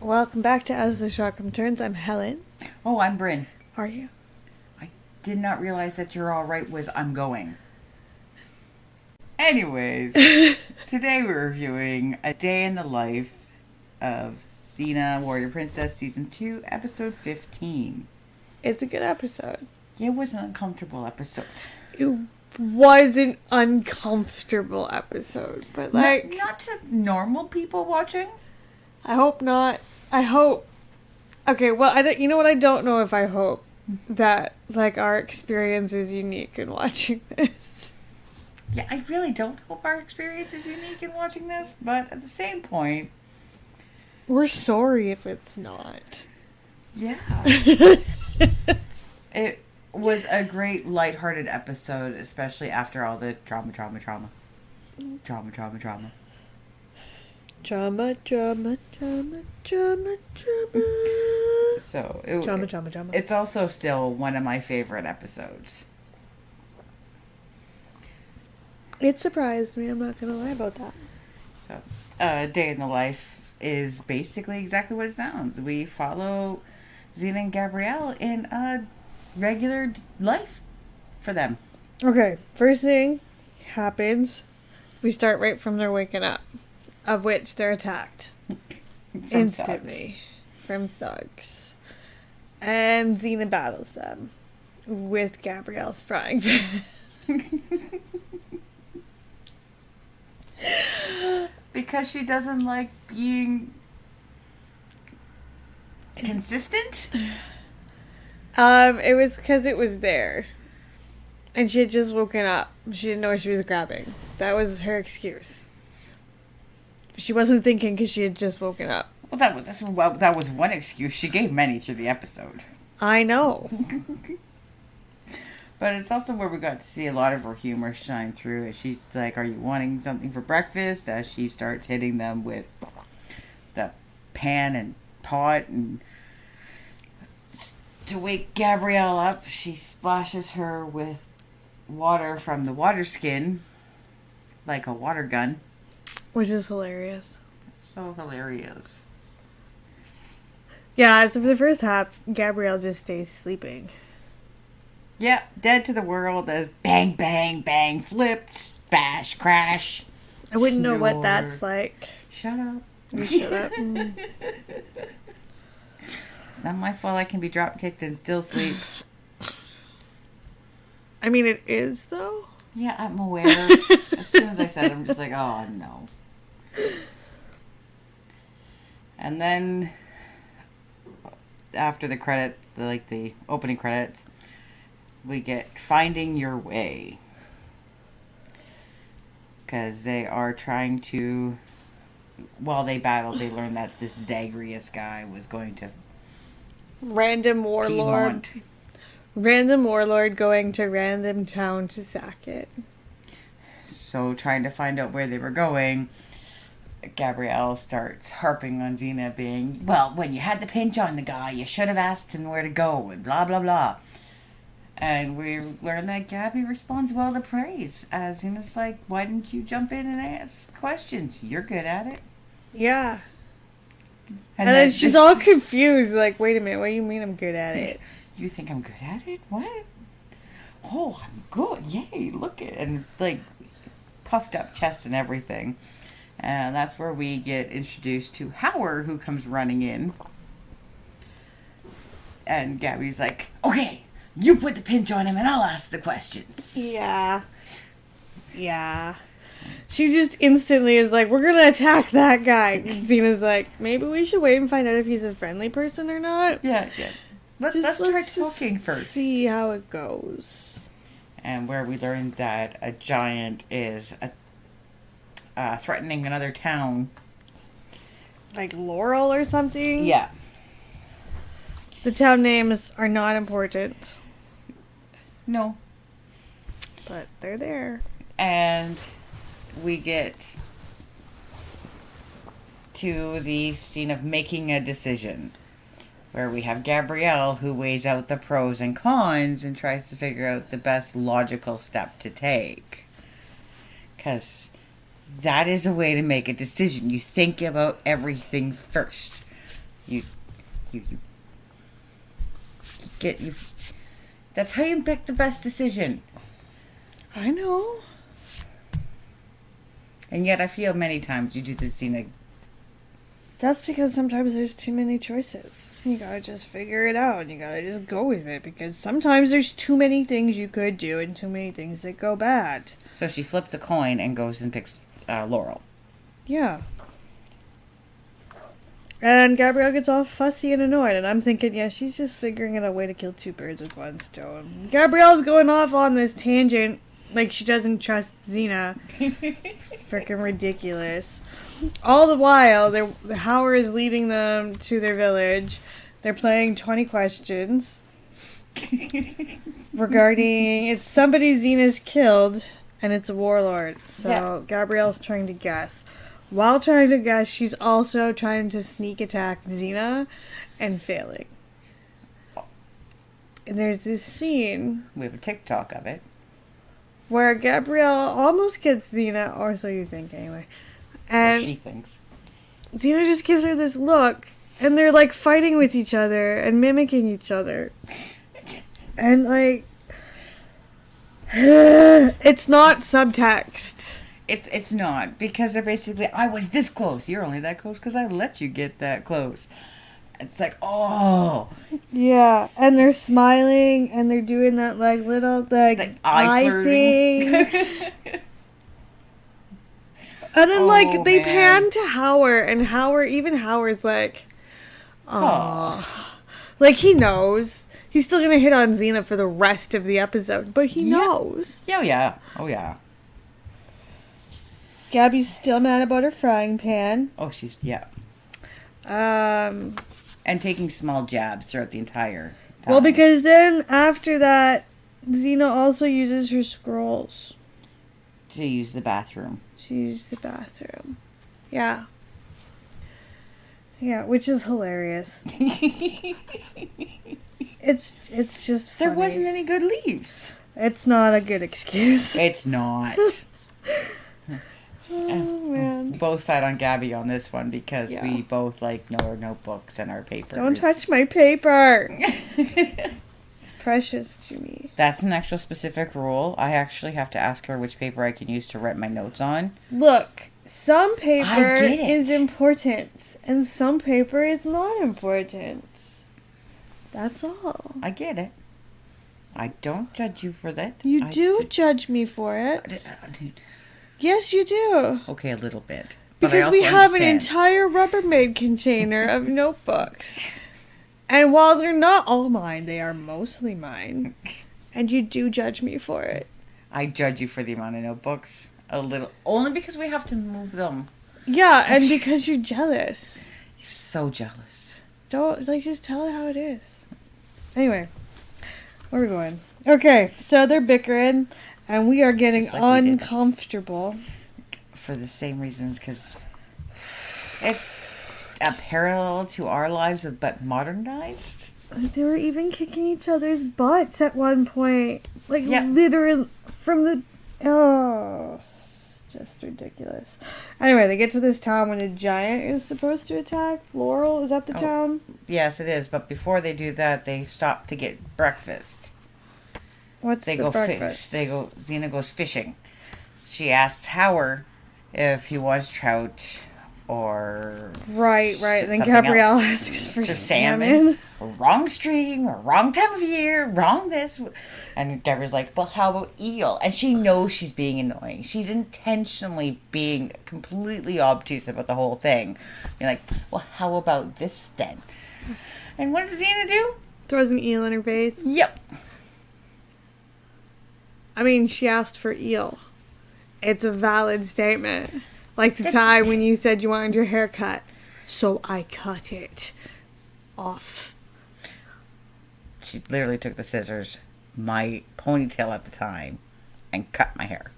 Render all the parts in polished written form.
Welcome back to As the Shotgun Turns. I'm Helen. Oh, I'm Bryn. Are you? I did not realize that you're all right was I'm going. Anyways, today we're reviewing A Day in the Life of Xena, Warrior Princess, Season 2, Episode 15. It's a good episode. It was an uncomfortable episode. It was an uncomfortable episode, but Not to normal people watching. I hope not. I hope. Okay, well, I don't. You know what? I don't know if I hope that our experience is unique in watching this. Yeah, I really don't hope our experience is unique in watching this, but at the same point, we're sorry if it's not. Yeah. It was a great lighthearted episode, especially after all the drama. Drama. So, drama. It's also still one of my favorite episodes. It surprised me, I'm not going to lie about that. So, Day in the Life is basically exactly what it sounds. We follow Xena and Gabrielle in a regular life for them. Okay, first thing happens. We start right from their waking up, of which they're attacked instantly from thugs. And Xena battles them with Gabrielle's frying pan. Because she doesn't like being consistent? It was because it was there. And she had just woken up. She didn't know what she was grabbing. That was her excuse. She wasn't thinking because she had just woken up. Well, that was one excuse. She gave many through the episode. I know. But it's also where we got to see a lot of her humor shine through. As she's like, "Are you wanting something for breakfast?" As she starts hitting them with the pan and pot, and to wake Gabrielle up, she splashes her with water from the water skin, like a water gun. Which is hilarious. So hilarious. Yeah, so for the first half, Gabrielle just stays sleeping. Yeah, dead to the world as bang, bang, bang, flipped, bash, crash. I wouldn't snore. know what that's like. Shut up. You shut up. It's not my fault I can be drop kicked and still sleep. I mean, it is, though. Yeah, I'm aware. As soon as I said it, I'm just like, oh, no. And then, after the credit, the opening credits, we get Finding Your Way. Because they are trying to, while they battle, they learn that this Zagreus guy was going to Random warlord. Piedmont. Random warlord going to random town to sack it. So, trying to find out where they were going, Gabrielle starts harping on Xena being, well, when you had the pinch on the guy, you should have asked him where to go, and blah, blah, blah. And we learn that Gabby responds well to praise, as Xena's like, why didn't you jump in and ask questions? You're good at it. Yeah. And then she's all confused, like, wait a minute, what do you mean I'm good at it? You think I'm good at it? What? Oh, I'm good. Yay, look at it. And, puffed up chest and everything. And that's where we get introduced to Howard, who comes running in. And Gabby's like, okay, you put the pinch on him and I'll ask the questions. Yeah. She just instantly is like, we're gonna attack that guy. And Xena's like, maybe we should wait and find out if he's a friendly person or not. Yeah. Let's try talking first. See how it goes. And where we learn that a giant is threatening another town. Like Laurel or something? Yeah. The town names are not important. No. But they're there. And we get to the scene of making a decision, where we have Gabrielle, who weighs out the pros and cons and tries to figure out the best logical step to take. Because that is a way to make a decision. You think about everything first You get you. That's how you pick the best decision. I know. And yet, I feel many times you do this Xena. That's because sometimes there's too many choices. You gotta just figure it out. You gotta just go with it. Because sometimes there's too many things you could do and too many things that go bad. So she flips a coin and goes and picks Laurel. Yeah. And Gabrielle gets all fussy and annoyed. And I'm thinking, yeah, she's just figuring out a way to kill two birds with one stone. Gabrielle's going off on this tangent like she doesn't trust Xena. Freaking ridiculous. All the while, Howard is leading them to their village. They're playing 20 questions regarding it's somebody Xena's killed, and it's a warlord. So yeah. Gabrielle's trying to guess. While trying to guess, she's also trying to sneak attack Xena and failing. And there's this scene. We have a TikTok of it. Where Gabrielle almost gets Xena, or so you think anyway. And she thinks. Xena just gives her this look, and they're like fighting with each other and mimicking each other. And like, it's not subtext. It's not, because they're basically, I was this close. You're only that close because I let you get that close. It's like, oh. Yeah, and they're smiling, and they're doing that like little the eye thing. And then, like, they pan to Howard, and Howard's like, oh. Like, he knows. He's still going to hit on Xena for the rest of the episode, but he knows. Oh, yeah. Oh, yeah. Gabby's still mad about her frying pan. Oh, And taking small jabs throughout the entire time. Well, because then, after that, Xena also uses her scrolls. To use the bathroom. Yeah. Yeah, which is hilarious. It's just funny. There wasn't any good leaves. It's not a good excuse. It's not. Oh, man. Both side on Gabby on this one because we both know our notebooks and our papers. Don't touch my paper. It's precious to me. That's an actual specific rule. I actually have to ask her which paper I can use to write my notes on. Look, some paper is important and some paper is not important. That's all. I get it. I don't judge you for that. You do judge me for it. Yes, you do. Okay, a little bit. Because we have an entire Rubbermaid container of notebooks. And while they're not all mine, they are mostly mine. And you do judge me for it. I judge you for the amount of notebooks. A little. Only because we have to move them. Yeah, and because you're jealous. You're so jealous. Don't, just tell it how it is. Anyway, where are we going? Okay, so they're bickering. And we are getting uncomfortable. For the same reasons, because it's a parallel to our lives, but modernized. They were even kicking each other's butts at one point. Literally from the... Oh, it's just ridiculous. Anyway, they get to this town when a giant is supposed to attack. Laurel, is that the town? Yes, it is. But before they do that, they stop to get breakfast. What's the breakfast? Xena goes fishing. She asks Howard if he wants trout or... Right. Then Gabrielle asks for salmon. Wrong stream, wrong time of year, wrong this. And Gabrielle's like, well, how about eel? And she knows she's being annoying. She's intentionally being completely obtuse about the whole thing. You're like, well, how about this then? And what does Xena do? Throws an eel in her face. Yep. I mean, she asked for eel. It's a valid statement. Like the time when you said you wanted your hair cut. So I cut it off. She literally took the scissors, my ponytail at the time, and cut my hair.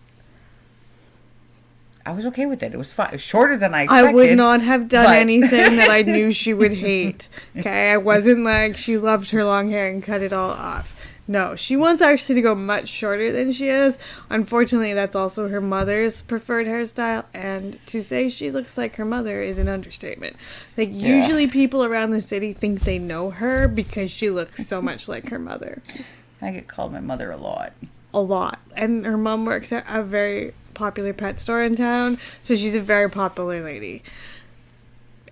I was okay with it. It was fine. It was shorter than I expected. I would not have done anything that I knew she would hate. Okay? I wasn't like she loved her long hair and cut it all off. No, she wants Ashley to go much shorter than she is. Unfortunately, that's also her mother's preferred hairstyle, and to say she looks like her mother is an understatement. Like, usually people around the city think they know her because she looks so much like her mother. I get called my mother a lot. A lot. And her mom works at a very popular pet store in town, so she's a very popular lady.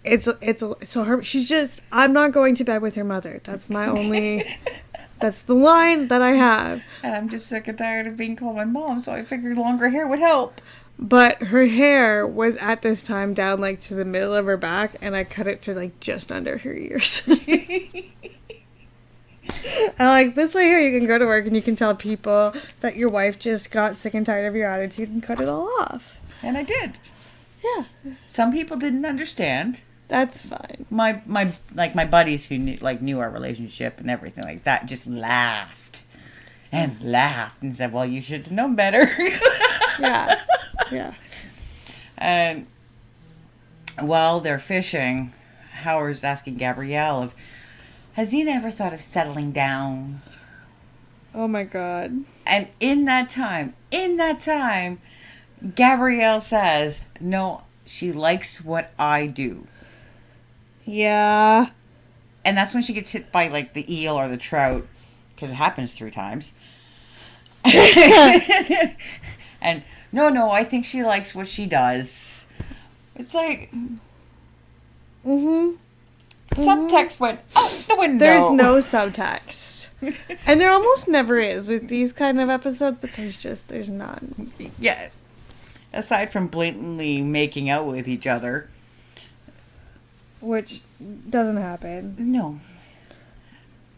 She's just, I'm not going to bed with her mother. That's my only, that's the line that I have. And I'm just sick and tired of being called my mom, so I figured longer hair would help. But her hair was at this time down like to the middle of her back, and I cut it to like just under her ears. And like, this way here you can go to work and you can tell people that your wife just got sick and tired of your attitude and cut it all off. And I did. Yeah. Some people didn't understand. That's fine. My buddies who knew our relationship and everything like that just laughed and said, "Well, you should have known better." Yeah. Yeah. And while they're fishing, Howard's asking Gabrielle has Xena ever thought of settling down? Oh my god. And in that time, Gabrielle says, "No, she likes what I do." Yeah. And that's when she gets hit by, like, the eel or the trout, because it happens 3 times. And, no, I think she likes what she does. It's like... Mm-hmm. Subtext went out the window. There's no subtext. And there almost never is with these kind of episodes, but there's none. Yeah. Aside from blatantly making out with each other. Which doesn't happen. No.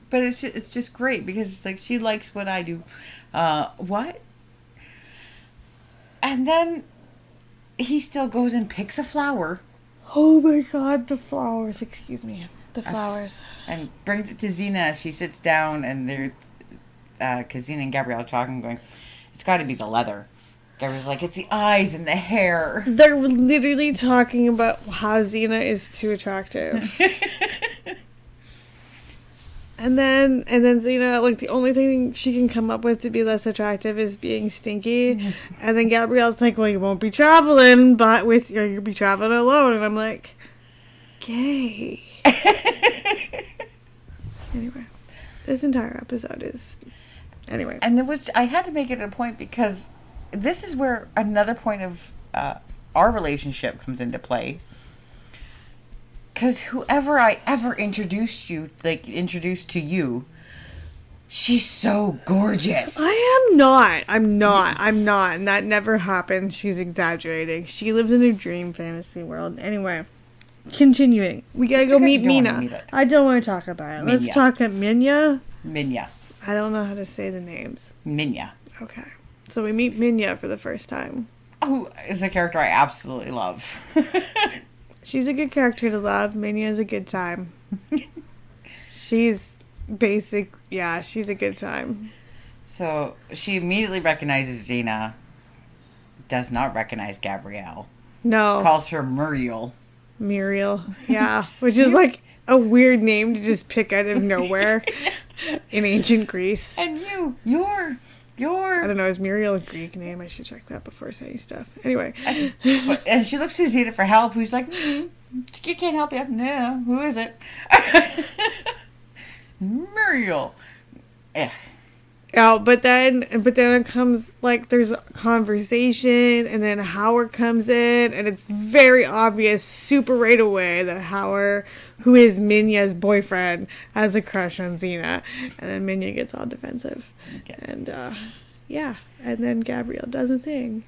But it's just great because it's like, she likes what I do. What? And then he still goes and picks a flower. Oh my god, the flowers. Excuse me. The flowers. And brings it to Xena. She sits down and they're... because Xena and Gabrielle are talking, going, it's got to be the leather. Gabrielle's like, it's the eyes and the hair. They're literally talking about how Xena is too attractive. and then Xena, like, the only thing she can come up with to be less attractive is being stinky. And then Gabrielle's like, well, you won't be traveling, but you'll be traveling alone. And I'm like, gay. Anyway, this entire episode is... Anyway. And I had to make it a point because this is where another point of our relationship comes into play. Because whoever I ever introduced to you, she's so gorgeous. I'm not. And that never happened. She's exaggerating. She lives in a dream fantasy world. Anyway, continuing. We gotta go meet Mina. I don't want to talk about it. Minya. Let's talk at Minya. Minya. I don't know how to say the names. Minya. Okay. So we meet Minya for the first time. Who is a character I absolutely love. She's a good character to love. Minya's a good time. She's she's a good time. So she immediately recognizes Xena. Does not recognize Gabrielle. No. Calls her Muriel. Yeah. Which is like a weird name to just pick out of nowhere in ancient Greece. And you're... I don't know, is Muriel a Greek name? I should check that before saying stuff. Anyway. And she looks to Xena for help, who's like, you can't help you. No, who is it? Muriel. Ugh. Yeah, but then it comes, like, there's a conversation, and then Howard comes in, and it's very obvious, super right away, that Howard, who is Minya's boyfriend, has a crush on Xena, and then Minya gets all defensive. Okay. And, and then Gabrielle does a thing.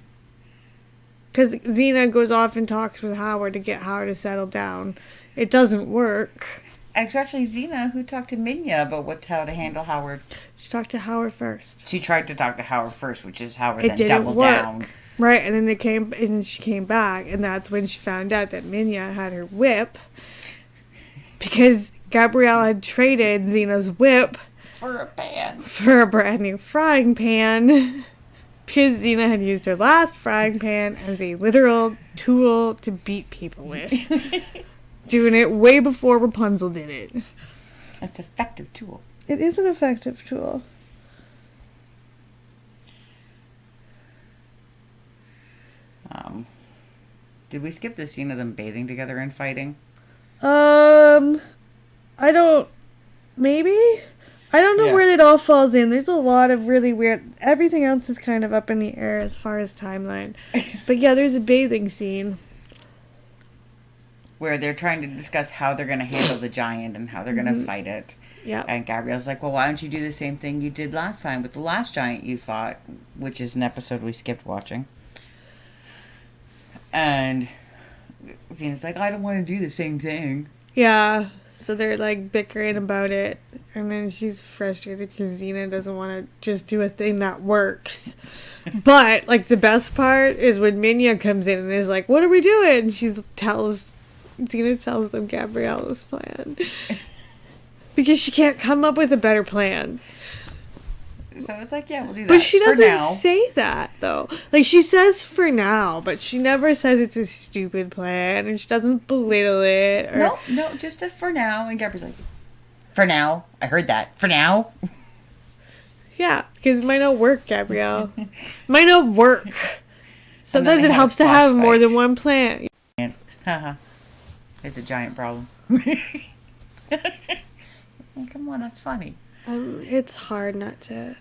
Because Xena goes off and talks with Howard to get Howard to settle down. It doesn't work. It's actually Xena who talked to Minya about how to handle Howard. She talked to Howard first. She tried to talk to Howard first, which is Howard then doubled down. Right, and then she came back, and that's when she found out that Minya had her whip. Because Gabrielle had traded Xena's whip for a pan. For a brand new frying pan. Because Xena had used her last frying pan as a literal tool to beat people with. Doing it way before Rapunzel did it. It's an effective tool. It is an effective tool. Did we skip the scene of them bathing together and fighting? I don't. Maybe? I don't know Yeah. where it all falls in. There's a lot of really weird. Everything else is kind of up in the air as far as timeline. But yeah, there's a bathing scene. Where they're trying to discuss how they're going to handle the giant and how they're going to fight it. Yeah. And Gabrielle's like, well, why don't you do the same thing you did last time with the last giant you fought, which is an episode we skipped watching. And Xena's like, I don't want to do the same thing. Yeah. So they're like bickering about it. And then she's frustrated because Xena doesn't want to just do a thing that works. But like the best part is when Minya comes in and is like, what are we doing? And Xena tells them Gabriella's plan. Because she can't come up with a better plan. So it's like, yeah, we'll do that. But she for now. doesn't say that, though. Like, she says for now, but she never says it's a stupid plan, and she doesn't belittle it. Or... No, just a for now. And Gabrielle's like, for now? I heard that. For now? Yeah, because it might not work, Gabrielle. Might not work. Sometimes it helps to have more than one plan. Haha. It's a giant problem. Come on, that's funny. It's hard not to.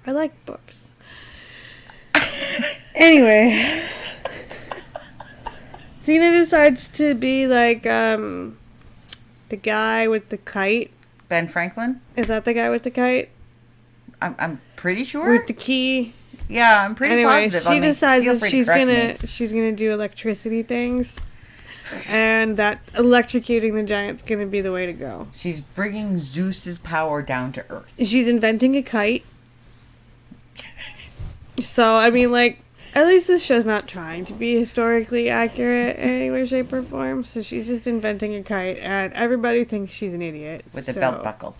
I like books. Anyway, Xena decides to be like the guy with the kite. Ben Franklin? Is that the guy with the kite? I'm pretty sure. With the key. Yeah, I'm pretty positive. She decides that she's gonna do electricity things. And that electrocuting the giant's gonna be the way to go. She's bringing Zeus's power down to Earth. She's inventing a kite. So, I mean, like, at least this show's not trying to be historically accurate in any way, shape, or form. So she's just inventing a kite, and everybody thinks she's an idiot. With a belt buckle.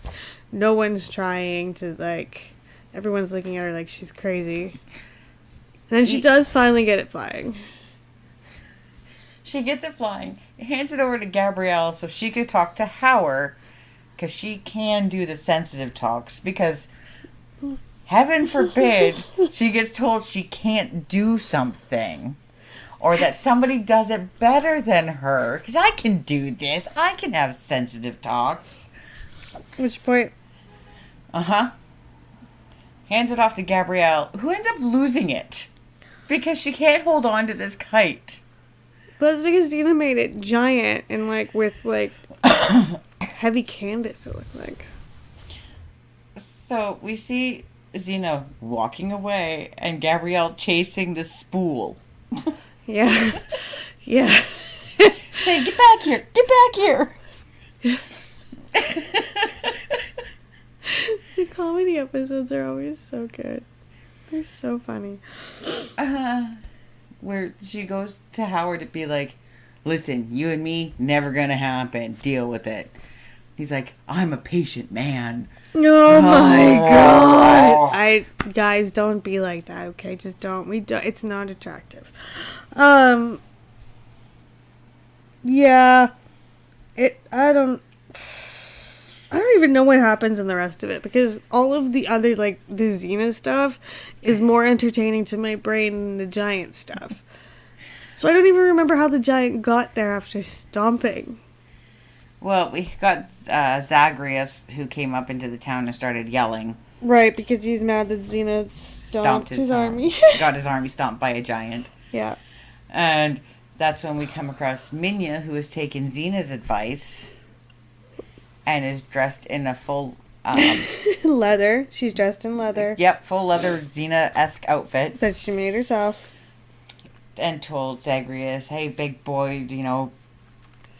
No one's trying to, like... Everyone's looking at her like she's crazy. And then she does finally get it flying. She gets it flying, hands it over to Gabrielle so she could talk to Howard, because she can do the sensitive talks, because heaven forbid she gets told she can't do something, or that somebody does it better than her, because I can do this, I can have sensitive talks. Which point? Uh-huh. Hands it off to Gabrielle, who ends up losing it, because she can't hold on to this kite. But it's because Xena made it giant and, like, with, like, heavy canvas, it looked like. So, we see Xena walking away and Gabrielle chasing the spool. Yeah. Yeah. Saying, get back here! Get back here! The comedy episodes are always so good. They're so funny. Where she goes to Howard to be like, listen, you and me, never gonna happen. Deal with it. He's like, I'm a patient man. Oh my god. Guys, don't be like that, okay? Just don't. It's not attractive. Yeah. I don't even know what happens in the rest of it, because all of the other, like, the Xena stuff is more entertaining to my brain than the giant stuff. So I don't even remember how the giant got there after stomping. Well, we got Zagreus, who came up into the town and started yelling. Right, because he's mad that Xena stomped his army. Got his army stomped by a giant. Yeah. And that's when we come across Minya, who has taken Xena's advice and is dressed in a full... leather. She's dressed in leather. Yep, full leather Xena-esque outfit. That she made herself. And told Zagreus, hey, big boy,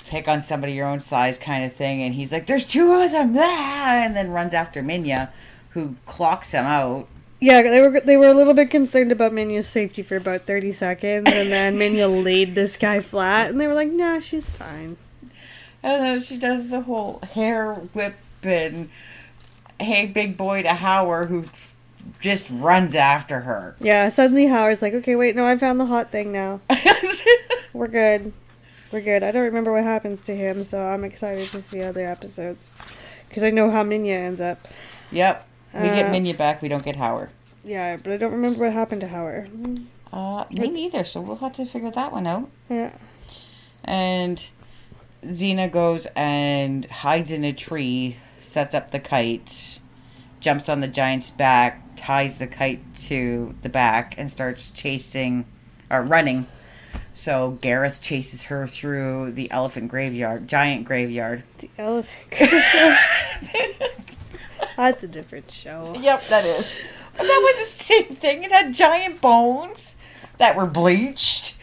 pick on somebody your own size kind of thing. And he's like, there's two of them! Ah! And then runs after Minya, who clocks him out. Yeah, they were a little bit concerned about Minya's safety for about 30 seconds. And then Minya laid this guy flat. And they were like, nah, she's fine. And then she does the whole hair whip and hey, big boy to Howard, who just runs after her. Yeah, suddenly Howard's like, okay, wait, no, I found the hot thing now. We're good. We're good. I don't remember what happens to him, so I'm excited to see other episodes. Because I know how Minya ends up. Yep. We get Minya back, we don't get Howard. Yeah, but I don't remember what happened to Howard. Me neither, so we'll have to figure that one out. Yeah. And Xena goes and hides in a tree, sets up the kite, jumps on the giant's back, ties the kite to the back, and starts running. So Gareth chases her through the giant graveyard. The elephant graveyard. That's a different show. Yep, that is. But that was the same thing. It had giant bones that were bleached.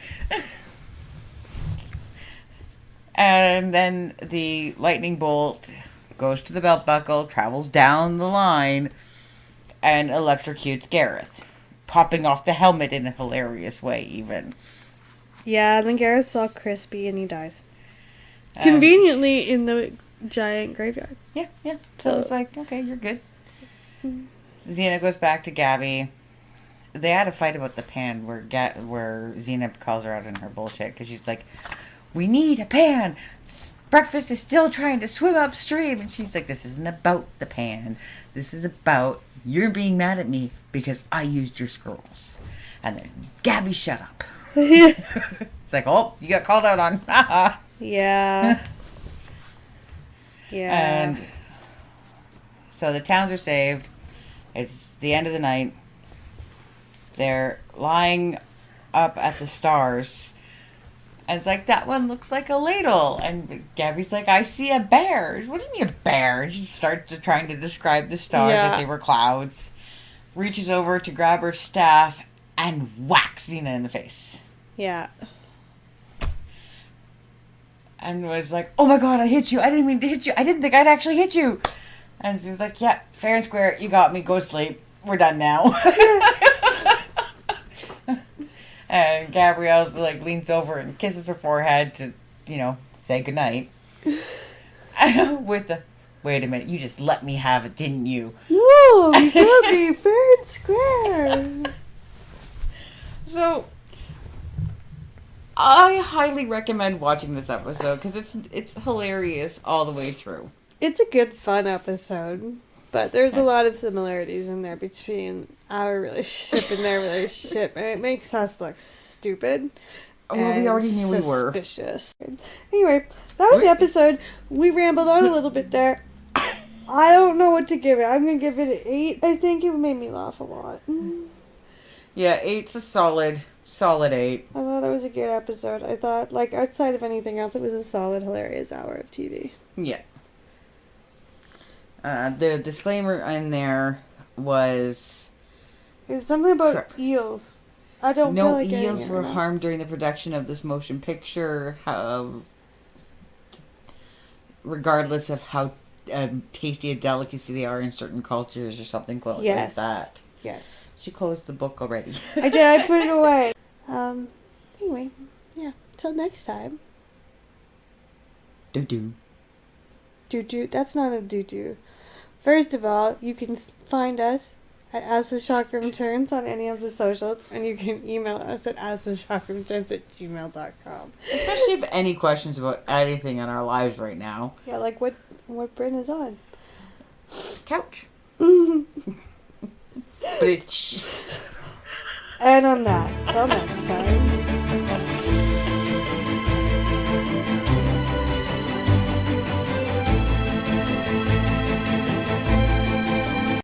And then the lightning bolt goes to the belt buckle, travels down the line, and electrocutes Gareth, popping off the helmet in a hilarious way, even. Yeah, and then Gareth's all crispy and he dies. Conveniently in the giant graveyard. Yeah. So it's like, okay, you're good. Xena goes back to Gabby. They had a fight about the pan where Xena calls her out on her bullshit because she's like, we need a pan. Breakfast is still trying to swim upstream. And she's like, this isn't about the pan. This is about you're being mad at me because I used your scrolls. And then, Gabby, shut up. It's like, oh, you got called out on. Yeah. Yeah. And so the towns are saved. It's the end of the night. They're lying up at the stars. And it's like, that one looks like a ladle. And Gabby's like, I see a bear. What do you mean a bear? And she starts trying to describe the stars if they were clouds. Reaches over to grab her staff and whacks Xena in the face. Yeah. And was like, oh my god, I hit you. I didn't mean to hit you. I didn't think I'd actually hit you. And she's like, yeah, fair and square. You got me. Go to sleep. We're done now. And Gabrielle leans over and kisses her forehead to, say goodnight. With the, wait a minute, you just let me have it, didn't you? No, you got me fair and square. So, I highly recommend watching this episode because it's hilarious all the way through. It's a good, fun episode, but there's a lot of similarities in there between our relationship and their relationship, and it makes us look stupid. Well, we already knew we were. Suspicious. Anyway, that was the episode. We rambled on a little bit there. I don't know what to give it. I'm going to give it an 8. I think it made me laugh a lot. Yeah, 8's a solid 8. I thought it was a good episode. I thought, outside of anything else, it was a solid, hilarious hour of TV. Yeah. The disclaimer in there was... There's something about eels. I don't feel like no eels were harmed during the production of this motion picture, regardless of how tasty a delicacy they are in certain cultures or something like that. Yes. She closed the book already. I did. I put it away. Anyway, yeah. Till next time. Doo-doo. Doo-doo. That's not a doo-doo. First of all, you can find us at As the Chakram Turns on any of the socials, and you can email us at asthechakramturns@gmail.com. Especially if any questions about anything in our lives right now. Yeah, like what Bryn is on. Couch. But it's... And on that, till next time.